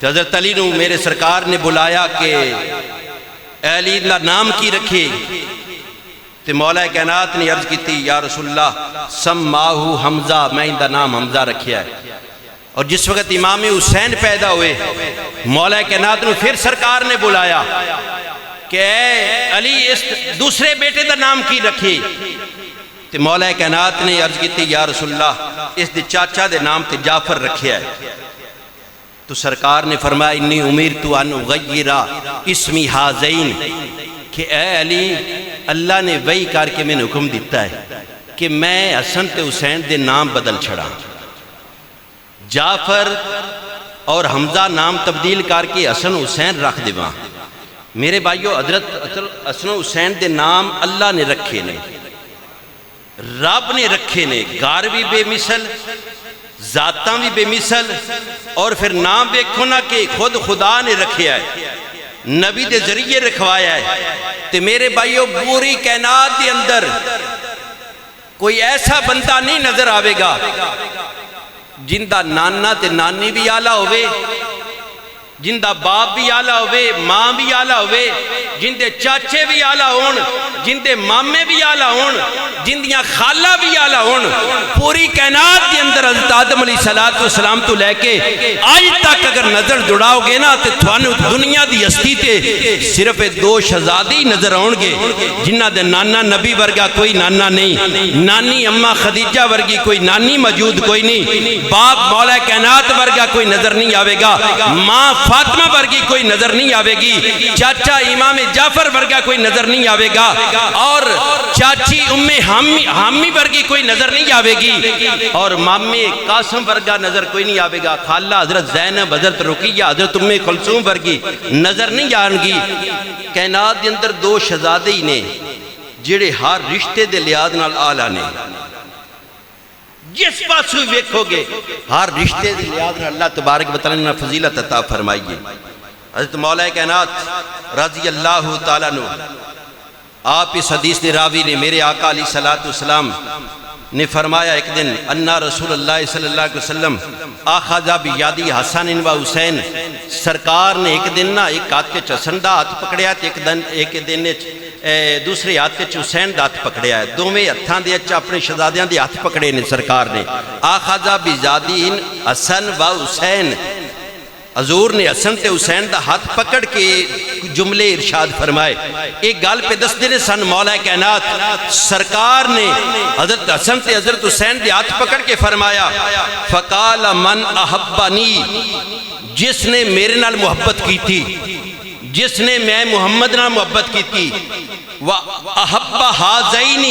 تو حضرت علی نو میرے سرکار نے بلایا کہ اے علی اللہ نام کی رکھے، تو مولا کائنات نے عرض کی تھی یا رسول اللہ سماہو حمزہ، میں اندہ نام حمزہ رکھیا ہے۔ اور جس وقت امام حسین پیدا ہوئے مولا کائنات نے پھر سرکار نے بلایا کہ اے علی اس دوسرے بیٹے دا نام کی رکھے، تو مولا کائنات نے عرض کی تھی یا رسول اللہ اس دے چاچا دے نام تے جعفر رکھیا ہے۔ تو سرکار نے فرمایا انی امیرتو ان اغیرہ اسمی حاضین، کہ اے علی اللہ نے وحی کر کے میں نے حکم دیتا ہے کہ میں حسن تے حسین دے نام بدل چھڑا، جعفر اور حمزہ نام تبدیل کر کے حسن حسین رکھ دیواں۔ میرے بھائیو حضرت حسن حسین دے نام اللہ نے رکھے نے، رب نے رکھے نے، گار بھی بے مثل، ذاتاں بھی بے مثل، اور پھر نام دیکھو نا کہ خود خدا نے رکھیا ہے، نبی دے ذریعے رکھوایا ہے۔ تو میرے بھائیو پوری کائنات دے اندر کوئی ایسا بندہ نہیں نظر آوے گا جن دا نانا تے نانی بھی آلہ ہوئے جن دا باپ بھی آلہ ہوئے، ماں بھی آلہ ہوئے، جن دے چاچے بھی آلہ ہون، جن دے مامے بھی آلہ ہون، جن دیاں خالہ بھی آلہ ہون، پوری کائنات دے اندر حضرت آدم علیہ السلام تو لے کے آج تک اگر نظر جڑاؤ گے نا تے تھانوں دنیا دی ہستی تے صرف دو شہزادی نظر آؤں گے، جنہ دے نانا نبی ورگا کوئی نانا نہیں، نانی اماں خدیجہ ورگی کوئی نانی موجود کوئی نہیں، باپ مولا کائنات ورگا کوئی نظر نہیں آوے گا، ماں فاطمہ ورگی کوئی نظر نہیں آوے گی، چاچا امام جعفر ورگا کوئی نظر نہیں آوے گا، اور چاچی ام حامی ورگی کوئی نظر نہیں آوے گی، اور مامے قاسم ورگا نظر کوئی نہیں آوے گا، خالہ حضرت زینب، حضرت رقیہ، حضرت ام کلثوم ورگی نظر نہیں آن گی۔ کائنات دے اندر دو شہزادے نے جڑے ہر رشتے دے لحاظ نال آلہ نے، جس پاسو ویکھو گے ہر رشتے دے لحاظ نال اللہ تبارک و تعالی نے فضیلت عطا فرمائیے۔ حضرت مولا کائنات رضی اللہ تعالیٰ عنہ، آپ اس حدیث دے راوی نے، میرے آقا علیہ السلام نے فرمایا ایک دن انا رسول اللہ صلی اللہ علیہ وسلم آخذا بیادی حسن و حسین، سرکار نے ایک دن نا ایک ہاتھ کے حسن دا ہاتھ پکڑیا تے ایک دن دوسرے ہاتھ کے حسین دا ہاتھ پکڑیا ہے، دوویں ہتھاں دے وچ اپنے شہزادیاں دے ہاتھ پکڑے نے سرکار نے۔ آخذا بیادی حسن و حسین، حضور نے حسن تے حسین دا ہاتھ پکڑ کے جملے ارشاد فرمائے۔ ایک گال پہ دس دن سن مولا کائنات سرکار نے حضرت حسن تے حضرت حسین دے ہاتھ پکڑ کے فرمایا، فقال من احبنی، جس نے میرے نال محبت کی تھی، جس نے میں محمد نال محبت کی تھی، وَأَحَبَّ هَذَيْنِ،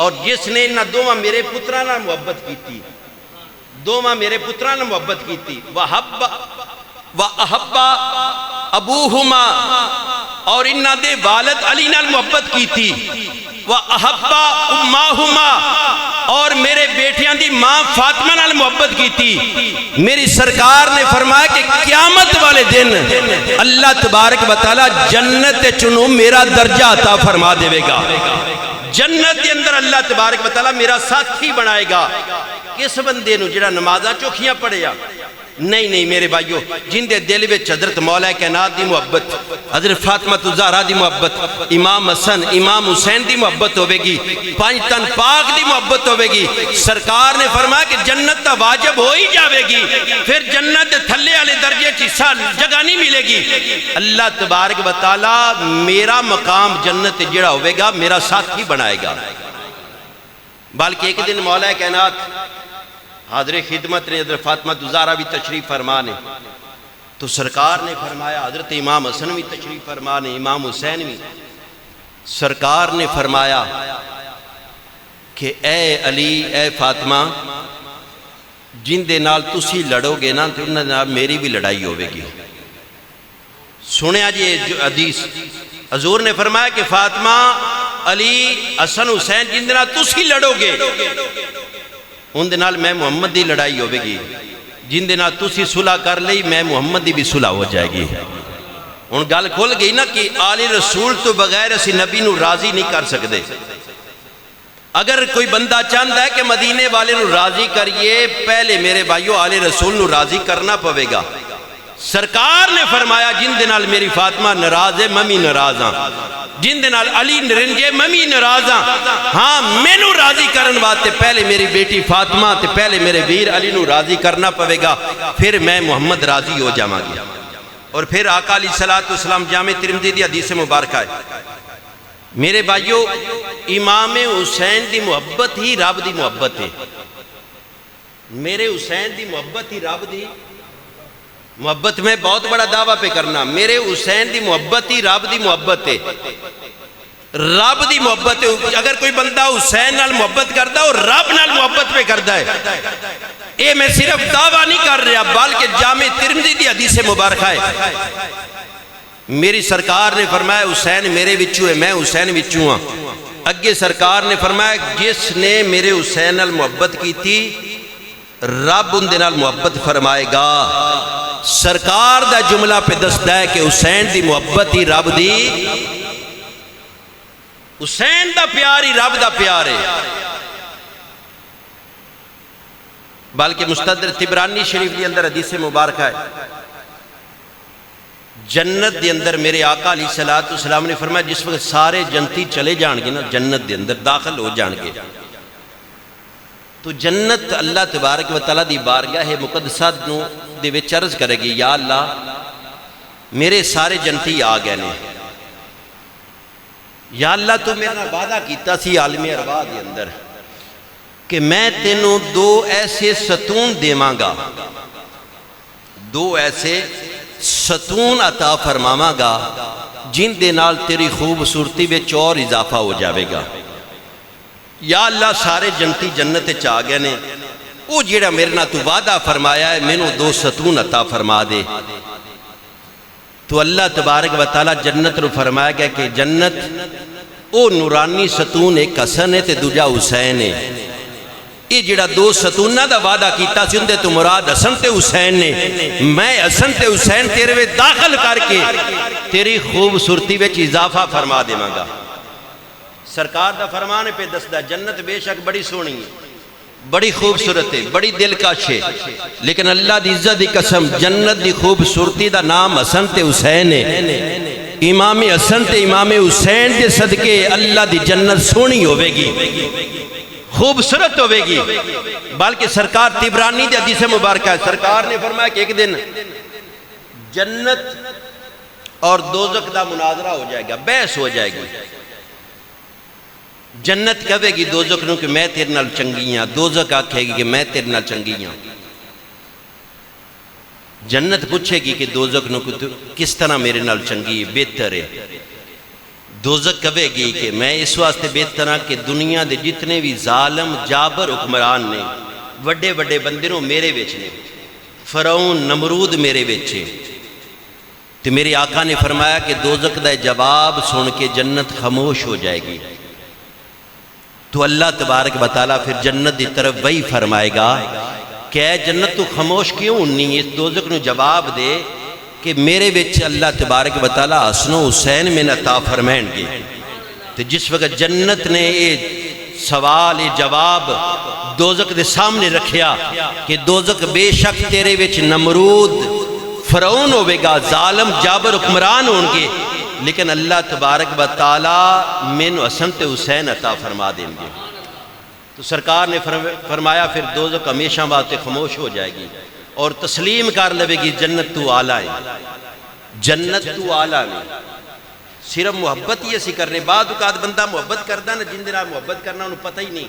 اور جس نے نہ دوواں میرے پتران نال محبت کی تھی، دوواں میرے پتران نال محبت کی تھی، وَأَحَبَّ أَبُوهُمَا، اور انہاں دے والد علی نال محبت کی تھی، وَأَحَبَّ أُمَّاهُمَا، اور میرے بیٹیاں دی ماں فاطمہ نال محبت کی تھی۔ میری سرکار نے فرمایا کہ قیامت والے دن اللہ تبارک و تعالی جنت چنو میرا درجہ عطا فرما دے گا، جنت کے اندر اللہ تبارک و تعالی میرا ساتھی بنائے گا۔ کس بندے نو جڑا نمازاں چوکھیاں پڑھیا؟ نہیں میرے بھائیو، جن دے دل وچ حضرت مولا کائنات دی محبت، حضرت فاطمہ الزہرا دی محبت، امام حسن امام حسین دی محبت ہوے گی، پانچ تن پاک دی محبت ہوے گی، سرکار نے فرمایا کہ جنت تا واجب ہو ہی جاوے گی، پھر جنت دے تھلے والے درجے چ حصہ جگہ نہیں ملے گی۔ اللہ تبارک و تعالی میرا مقام جنت جڑا ہوے گا میرا ساتھی بنائے گا۔ بلکہ ایک دن مولا کائنات حاضر خدمت نے حضرت فاطمہ الزہرا بھی تشریف فرمانے، تو سرکار نے فرمایا، حضرت امام حسن بھی تشریف فرمانے، امام حسین بھی، سرکار نے فرمایا کہ اے علی اے فاطمہ، جن دے نال تسی لڑو گے نا تو انہاں نال میری بھی لڑائی ہوے گی۔ سنیا جی حدیث، حضور نے فرمایا کہ فاطمہ علی حسن حسین جن دے نال تسی لڑو گے ان دے نال میں محمد دی لڑائی ہوے گی، جن دے نال تسی صلح کر لئی میں محمد دی بھی صلح ہو جائے گی۔ ان گل کھل گئی نا کہ آل رسول تو بغیر اسی نبی نو راضی نہیں کر سکتے۔ اگر کوئی بندہ چاہتا ہے کہ مدینے والے نو راضی کریے، پہلے میرے بھائیو آل رسول نو راضی کرنا پوے گا۔ سرکار نے فرمایا جن دے نال میری فاطمہ ناراض ہے میں بھی ناراض ہاں، جن دے نال علی نرنجے میں بھی ناراض ہاں، ہاں مینوں راضی کرن واسطے پہلے میری بیٹی فاطمہ تے پہلے میرے ویر علی نو راضی کرنا پوے گا، پھر میں محمد راضی ہو جاواں گی۔ اور پھر آقا علیہ السلام جامع ترمذی دی حدیث مبارکہ ہے، میرے بھائیو امام حسین دی محبت ہی رب دی محبت ہے، میرے حسین دی محبت ہی رب دی محبت۔ میں بہت بڑا دعویٰ پہ کرنا، میرے حسین دی محبت ہی رب دی محبت ہے، رب دی محبت ہے۔ اگر کوئی بندہ حسین نال محبت کرتا ہے رب نال محبت پہ کرتا ہے، اے میں صرف دعویٰ نہیں کر رہا بلکہ جامع ترمذی دی حدیث مبارکہ ہے۔ میری سرکار نے فرمایا حسین میرے وچوں ہے، میں حسین وچوں ہاں۔ اگے سرکار نے فرمایا جس نے میرے حسین نال محبت کی تھی رب ان دے نال محبت فرمائے گا۔ سرکار دا جملہ پہ دستا ہے کہ حسین دی محبت ہی رب دی، حسین دا پیار ہی رب دا پیار ہے۔ بلکہ مستدرک طبرانی شریف کے اندر حدیث مبارکہ ہے، جنت دے اندر میرے آقا علیہ الصلوۃ والسلام نے فرمایا جس وقت سارے جنتی چلے جان گے نا جنت دے اندر داخل ہو جان گے تو جنت اللہ تبارک و تعالیٰ دی بارگاہ مقدسہ دے وچ عرض کرے گی یا اللہ میرے سارے جنتی آ گئے نے یا اللہ تو میرا وعدہ کیتا سی عالم ارواح دے اندر کہ میں تینوں دو ایسے ستون دیواں گا دو ایسے ستون عطا فرماواں گا جن دے نال تیری خوبصورتی وچ اور اضافہ ہو جاوے گا یا اللہ سارے جنتی جنت وچ آ گئے نے وہ جیڑا میرے نال تو وعدہ فرمایا ہے مینوں دو ستون عطا فرما دے تو اللہ تبارک و تعالیٰ جنت رو فرمایا گیا کہ جنت او نورانی ستون ایک حسن ہے تے دوجا حسین ہے یہ جڑا دو ستونہ دا وعدہ کیتا سی اندے تو مراد حسن تے حسین نے میں حسن تے حسین تیرے وے داخل کر کے تیری خوبصورتی وچ اضافہ فرما دے مانگا سرکار دا فرمان پہ دسدا جنت بے شک بڑی سونی ہے بڑی خوبصورت ہے بڑی دلکش ہے لیکن اللہ دی عزت دی قسم جنت دی خوبصورتی دا نام حسن تے حسین ہے امام حسن تے امام حسین دے صدقے اللہ دی جنت سونی ہوئے گی خوبصورت ہوئے گی بلکہ سرکار تبرانی دے حدیث مبارکہ ہے سرکار نے فرمایا کہ ایک دن جنت اور دوزخ دا مناظرہ ہو جائے گا بحث ہو جائے گی جنت کہے گی دوزخ نو کہ میں تیرے نال چنگی ہاں دوزخ آکھے گی کہ میں تیرے نال چنگی ہاں جنت پوچھے گی کہ دوزخ نو کہ کس طرح میرے نال چنگی ہے بہتر ہے دوزخ کہے گی کہ میں اس واسطے بہتر ہاں کہ دنیا دے جتنے بھی ظالم جابر حکمران نے وڈے وڈے بندروں میرے وچ نے فرعون نمرود میرے وچ ہے تو میرے آقا نے فرمایا کہ دوزخ دا جواب سن کے جنت خاموش ہو جائے گی تو اللہ تبارک و تعالیٰ پھر جنت دی طرف وہی فرمائے گا کہ اے جنت تو خاموش کیوں نہیں اس دوزخ نو جواب دے کہ میرے وچ اللہ تبارک و تعالیٰ حسن و حسین میں عطا فرمائیں گے تو جس وقت جنت نے یہ سوال یہ جواب دوزخ دے سامنے رکھیا کہ دوزخ بے شک تیرے وچ نمرود فرعون ہوئے گا ظالم جابر حکمران ہوں گے لیکن اللہ تبارک و تعالیٰ مینوں حسن تے حسین عطا فرما دیں گے تو سرکار نے فرمایا پھر دوزخ ہمیشہ واسطے خاموش ہو جائے گی اور تسلیم کر لے گی جنت تو اعلیٰ ہے جنت تو اعلیٰ نہیں صرف محبت ہی اسی کرنے بعد اوقات بندہ محبت کردا نا جن دے نال محبت کرنا انہوں پتہ ہی نہیں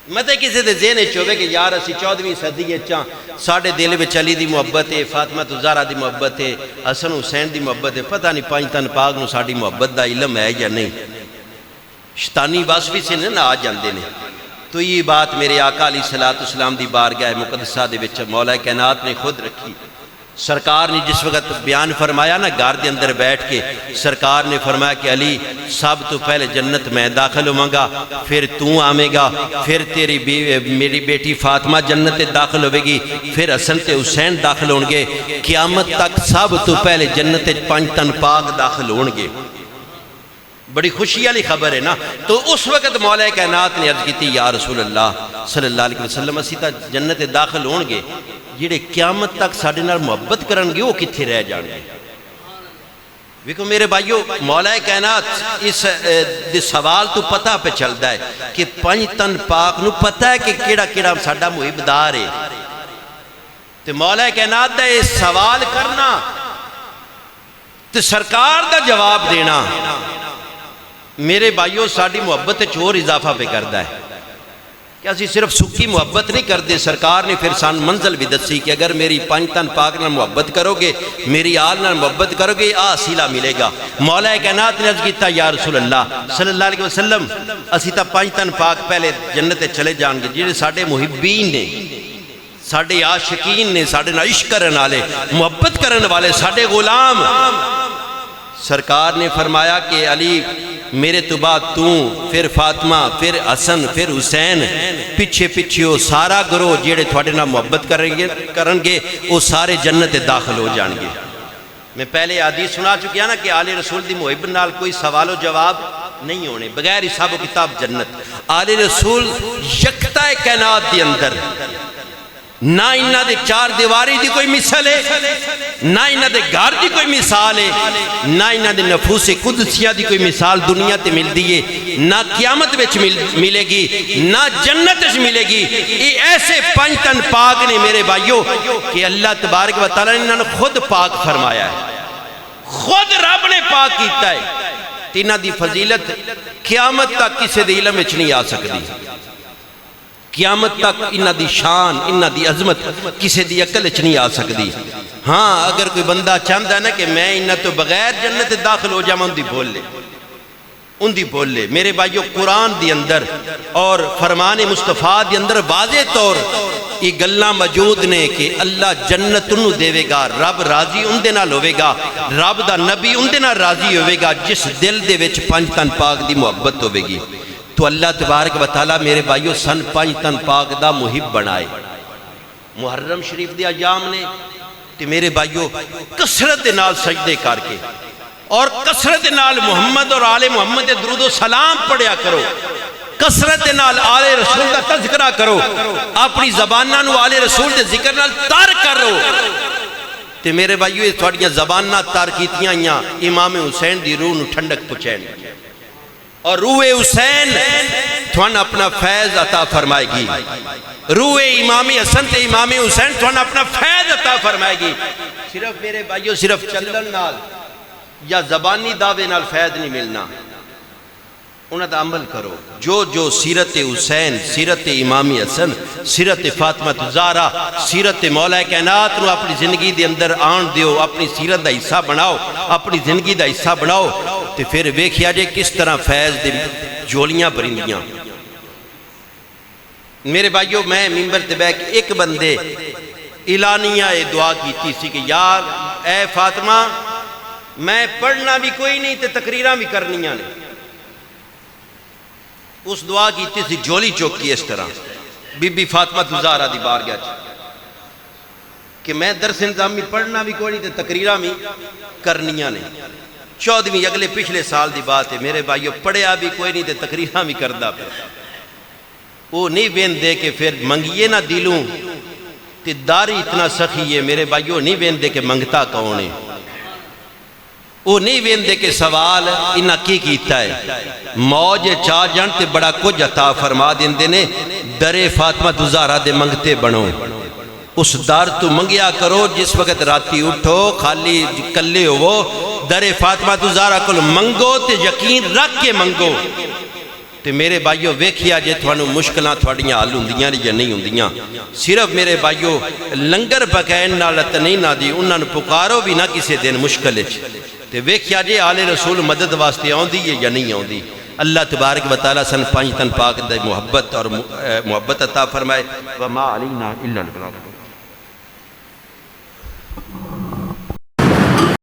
متے کسی دے ذہن وچ ہوے کہ یار اسی 14ویں صدی وچ ساڈے دل وچ علی دی محبت ہے فاطمہ زہرا دی محبت ہے حسن حسین دی محبت ہے پتہ نہیں پانچ تن پاک نو ساڈی محبت دا علم ہے یا نہیں شیطانی واسوی سے نہ آ جاندے نے تو یہ بات میرے آقا علیہ الصلوۃ والسلام دی بارگاہ مقدسہ دے وچ مولا کائنات نے خود رکھی سرکار نے جس وقت بیان فرمایا نا گھر دے اندر بیٹھ کے سرکار نے فرمایا کہ علی سب تو پہلے جنت میں داخل ہوں گا پھر تو آمے گا پھر تیری میری بیٹی فاطمہ جنت داخل ہوئے گی پھر حسن تے حسین داخل ہوں گے قیامت تک سب تو پہلے جنت پانچ تن پاک داخل ہوں گے بڑی خوشی والی خبر ہے نا تو اس وقت مولا کائنات نے عرض کی تھی یا رسول اللہ صلی اللہ علیہ وسلم اسی تا جنت داخل ہوں گے جڑے قیامت تک ساڈے نال محبت کرن گے وہ کتھے رہ جان گے ویکھو میرے بھائیو مولا کائنات اس دے سوال تو پتہ پہ چلدا ہے کہ پنج تن پاک نو پتہ ہے کہ کیڑا کیڑا ساڈا محب دار ہے تے مولا کائنات دا یہ سوال کرنا تے سرکار دا جواب دینا میرے بھائیو ساڈی محبت وچ اور اضافہ پہ کردا ہے کہ اسی صرف سکی محبت نہیں کرتے سرکار نے پھر سان منزل بھی دسی کہ اگر میری پانچ تن پاک نال محبت کرو گے میری آل نال محبت کرو گے حاصلہ ملے گا مولا کائنات نے عرض کیتا یا رسول اللہ صلی اللہ علیہ وسلم اسی تا پانچ تن پاک پہلے جنت چلے جان گے جڑے ساڈے محبین نے ساڈے عاشقین نے ساڈے نال عشق کرن والے محبت کرن والے ساڈے غلام سرکار نے فرمایا کہ علی میرے تو بعد تو پھر فاطمہ پھر حسن پھر حسین پیچھے پیچھے وہ سارا گروہ جیڑے تھوڑے نہ محبت کرن گے وہ سارے جنت داخل ہو جان گے میں پہلے حدیث سنا چکیا نا کہ آل رسول دی محب نال کوئی سوال و جواب نہیں ہونے بغیر حساب و کتاب جنت آل رسول یکتا کائنات دی اندر نہ انہاں دے چار دیواری دی کوئی مثل ہے نہ انہاں دے گھر دی کوئی مثال ہے، نہ انہاں دے نفوس قدسیہ دی کوئی مثال دنیا تے مل دیئے، نہ قیامت وچ ملے گی، نہ جنت وچ ملے گی۔ یہ ایسے پنج تن پاک نے میرے بھائیو کہ اللہ تبارک و تعالیٰ نے انہاں نے خود پاک فرمایا ہے، خود رب نے پاک کیتا ہے۔ انہاں دی فضیلت قیامت تک کسی دے علم وچ نہیں آ سکتی، قیامت تک انہاں دی شان، انہاں دی عظمت کسی دی عقل وچ نہیں آ سکتی۔ ہاں اگر کوئی بندہ چاہتا ہے نا کہ میں انہاں تو بغیر جنت داخل ہو جاواں، ان دی بول لے۔ میرے بھائیو قرآن دی اندر اور فرمان مصطفیٰ دی اندر واضح طور یہ گلاں موجود نے کہ اللہ جنت انہوں دے گا، رب راضی ان دے نال ہوئے گا، رب دا نبی ان دے نال راضی ہوئے گا جس دل دے وچ پنج تن پاک دی محبت ہوئے گی۔ تو اللہ تبارک و تعالیٰ میرے بھائیو سن پنج تن پاک دا محب بنائے۔ محرم شریف دے ایام نے تے میرے بھائیو کثرت دے نال سجدے کر کے اور کثرت نال محمد اور آل محمد درود و سلام پڑھیا کرو، کثرت نال آل رسول کا تذکرہ کرو، اپنی زبانہ نو آل رسول دے ذکر نال تار کرو۔ تے میرے بھائیو یہ تھوڑیاں زبانہ تار کیتیاں یا امام حسین دی روح نو ٹھنڈک پہنچائیں، اور روح حسین تھوڑا اپنا فیض عطا فرمائے گی، روح امام حسن تے امام حسین تھوڑا اپنا فیض عطا فرمائے گی۔ صرف میرے بھائیو صرف چلن نال یا زبانی دعوے نال فیض نہیں ملنا، انہاں دا عمل کرو۔ جو سیرت حسین، سیرت امام حسن، سیرت فاطمہ زہرا، سیرت مولا کائنات نو اپنی زندگی دے اندر آن دیو، اپنی سیرت دا حصہ بناؤ، اپنی زندگی دا حصہ بناؤ، تے پھر ویکھیا جے کس طرح فیض دے جولیاں بریندیاں۔ میرے بھائیو میں ممبر تے بیٹھ کے ایک بندے اعلانیہ دعا کیتی سی کہ یار اے فاطمہ میں پڑھنا بھی کوئی نہیں تے تقریراں بھی کرنیاں نے۔ اس دعا کیتی سی جولی چوکی اس طرح بی بی فاطمہ زہرا دی بارگاہ چ کہ میں درس انتظامی پڑھنا بھی کوئی نہیں تے تقریراں بھی کرنیاں نے۔ 14ویں اگلے پچھلے سال دی بات ہے میرے بھائیو، پڑھیا بھی کوئی نہیں تے تقریراں بھی کردا پیا۔ وہ نہیں وین دے کہ پھر منگیے نہ دلوں تے داری اتنا سخی ہے میرے بھائیو، نہیں وین دے کہ منگتا کون ہے، وہ نہیں ویندے کہ سوال انہاں کی کیتا ہے۔ موج چاہ جان تے بڑا کچھ عطا فرما دیندے نے، در فاطمہ زہرا دے منگتے بنو، اس در تو منگیا کرو جس وقت راتی اٹھو خالی کلے ہو، در فاطمہ زہرا کل منگو تے یقین رکھ کے منگو۔ تے میرے بھائیو ویکھیا جے تھانوں مشکلاں تھوڑیاں حل ہوندیاں یا نہیں ہوندیاں، صرف میرے بھائیو لنگر پکائن نال نہیں نہ دی، انہاں نوں پکارو بھی نہ کسی دن مشکل وچ، تے ویکھیا جے آل رسول مدد واسطے آوندی ہے یا نہیں آوندی۔ اللہ تبارک و تعالیٰ سن پنج تن پاک دے محبت اور محبت عطا فرمائے۔ وما علینا الا البلاغ۔